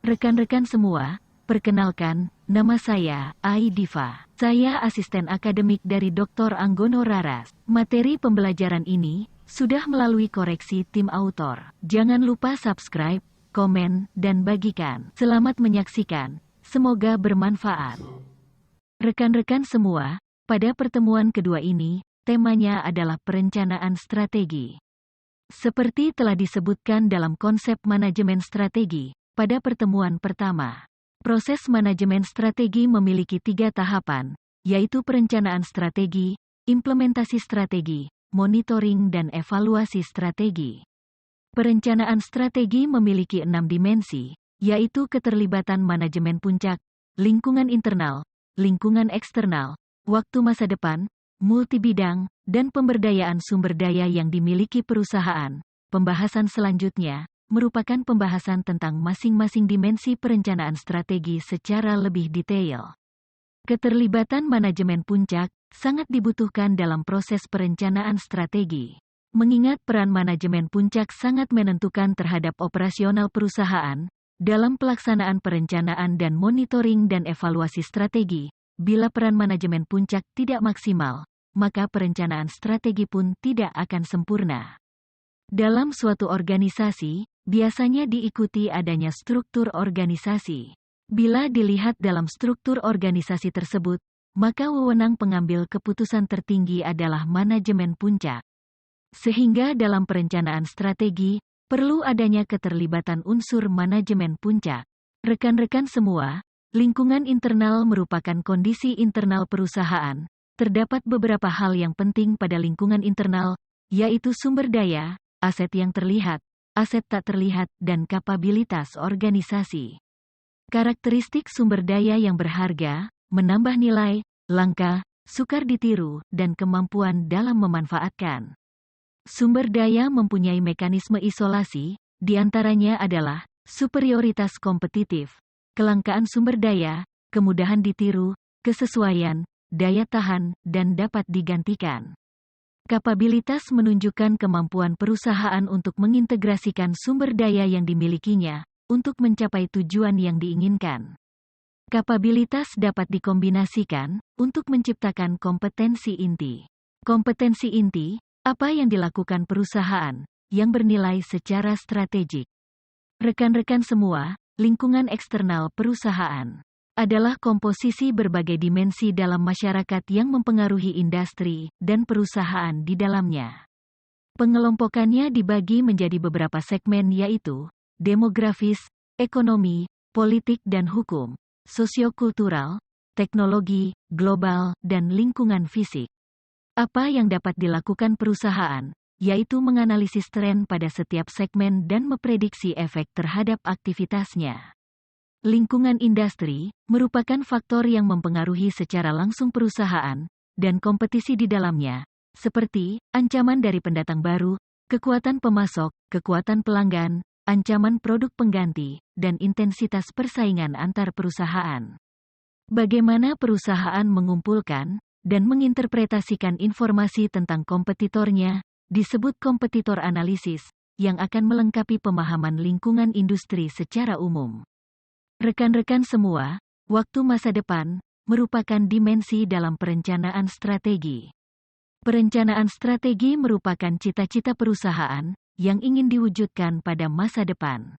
Rekan-rekan semua, perkenalkan, nama saya, Aidiva. Saya asisten akademik dari Dr. Anggono Raras. Materi pembelajaran ini sudah melalui koreksi tim autor. Jangan lupa subscribe, komen, dan bagikan. Selamat menyaksikan, semoga bermanfaat. Rekan-rekan semua, pada pertemuan kedua ini, temanya adalah perencanaan strategi. Seperti telah disebutkan dalam konsep manajemen strategi, pada pertemuan pertama, proses manajemen strategi memiliki 3 tahapan, yaitu perencanaan strategi, implementasi strategi, monitoring dan evaluasi strategi. Perencanaan strategi memiliki 6 dimensi, yaitu keterlibatan manajemen puncak, lingkungan internal, lingkungan eksternal, waktu masa depan, multibidang, dan pemberdayaan sumber daya yang dimiliki perusahaan. Pembahasan selanjutnya merupakan pembahasan tentang masing-masing dimensi perencanaan strategi secara lebih detail. Keterlibatan manajemen puncak sangat dibutuhkan dalam proses perencanaan strategi. Mengingat peran manajemen puncak sangat menentukan terhadap operasional perusahaan dalam pelaksanaan perencanaan dan monitoring dan evaluasi strategi. Bila peran manajemen puncak tidak maksimal, maka perencanaan strategi pun tidak akan sempurna. Dalam suatu organisasi, biasanya diikuti adanya struktur organisasi. Bila dilihat dalam struktur organisasi tersebut, maka wewenang pengambil keputusan tertinggi adalah manajemen puncak. Sehingga dalam perencanaan strategi, perlu adanya keterlibatan unsur manajemen puncak. Rekan-rekan semua, lingkungan internal merupakan kondisi internal perusahaan. Terdapat beberapa hal yang penting pada lingkungan internal, yaitu sumber daya, aset yang terlihat, aset tak terlihat, dan kapabilitas organisasi. Karakteristik sumber daya yang berharga, menambah nilai, langka, sukar ditiru, dan kemampuan dalam memanfaatkan. Sumber daya mempunyai mekanisme isolasi, diantaranya adalah superioritas kompetitif, kelangkaan sumber daya, kemudahan ditiru, kesesuaian, daya tahan, dan dapat digantikan. Kapabilitas menunjukkan kemampuan perusahaan untuk mengintegrasikan sumber daya yang dimilikinya, untuk mencapai tujuan yang diinginkan. Kapabilitas dapat dikombinasikan, untuk menciptakan kompetensi inti. Kompetensi inti, apa yang dilakukan perusahaan, yang bernilai secara strategik. Rekan-rekan semua, lingkungan eksternal perusahaan adalah komposisi berbagai dimensi dalam masyarakat yang mempengaruhi industri dan perusahaan di dalamnya. Pengelompokannya dibagi menjadi beberapa segmen yaitu demografis, ekonomi, politik dan hukum, sosiokultural, teknologi, global, dan lingkungan fisik. Apa yang dapat dilakukan perusahaan, yaitu menganalisis tren pada setiap segmen dan memprediksi efek terhadap aktivitasnya. Lingkungan industri merupakan faktor yang mempengaruhi secara langsung perusahaan dan kompetisi di dalamnya, seperti ancaman dari pendatang baru, kekuatan pemasok, kekuatan pelanggan, ancaman produk pengganti, dan intensitas persaingan antar perusahaan. Bagaimana perusahaan mengumpulkan dan menginterpretasikan informasi tentang kompetitornya disebut kompetitor analisis, yang akan melengkapi pemahaman lingkungan industri secara umum. Rekan-rekan semua, waktu masa depan merupakan dimensi dalam perencanaan strategi. Perencanaan strategi merupakan cita-cita perusahaan yang ingin diwujudkan pada masa depan.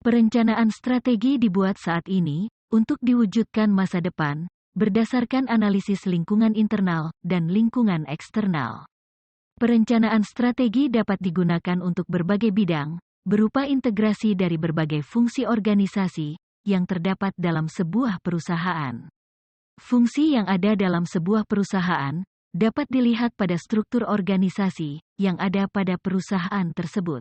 Perencanaan strategi dibuat saat ini untuk diwujudkan masa depan berdasarkan analisis lingkungan internal dan lingkungan eksternal. Perencanaan strategi dapat digunakan untuk berbagai bidang, berupa integrasi dari berbagai fungsi organisasi yang terdapat dalam sebuah perusahaan. Fungsi yang ada dalam sebuah perusahaan dapat dilihat pada struktur organisasi yang ada pada perusahaan tersebut.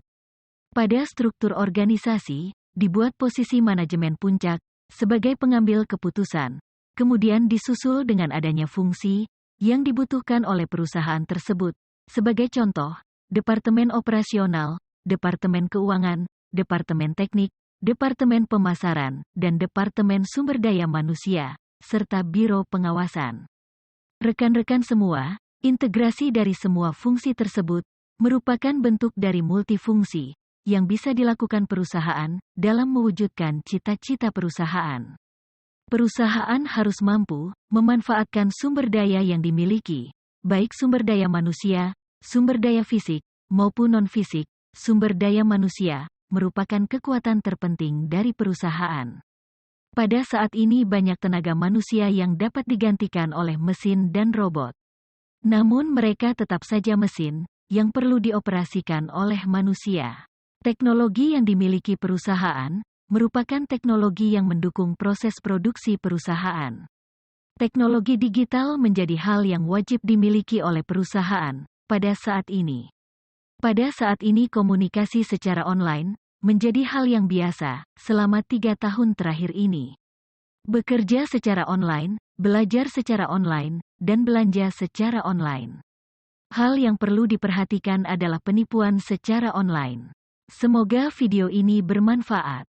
Pada struktur organisasi, dibuat posisi manajemen puncak sebagai pengambil keputusan, kemudian disusul dengan adanya fungsi yang dibutuhkan oleh perusahaan tersebut. Sebagai contoh, departemen operasional, departemen keuangan, departemen teknik, departemen pemasaran, dan departemen sumber daya manusia, serta biro pengawasan. Rekan-rekan semua, integrasi dari semua fungsi tersebut merupakan bentuk dari multifungsi, yang bisa dilakukan perusahaan dalam mewujudkan cita-cita perusahaan. Perusahaan harus mampu memanfaatkan sumber daya yang dimiliki, baik sumber daya manusia, sumber daya fisik, maupun non-fisik. Sumber daya manusia merupakan kekuatan terpenting dari perusahaan. Pada saat ini banyak tenaga manusia yang dapat digantikan oleh mesin dan robot. Namun mereka tetap saja mesin yang perlu dioperasikan oleh manusia. Teknologi yang dimiliki perusahaan merupakan teknologi yang mendukung proses produksi perusahaan. Teknologi digital menjadi hal yang wajib dimiliki oleh perusahaan pada saat ini. Pada saat ini komunikasi secara online menjadi hal yang biasa selama 3 tahun terakhir ini. Bekerja secara online, belajar secara online, dan belanja secara online. Hal yang perlu diperhatikan adalah penipuan secara online. Semoga video ini bermanfaat.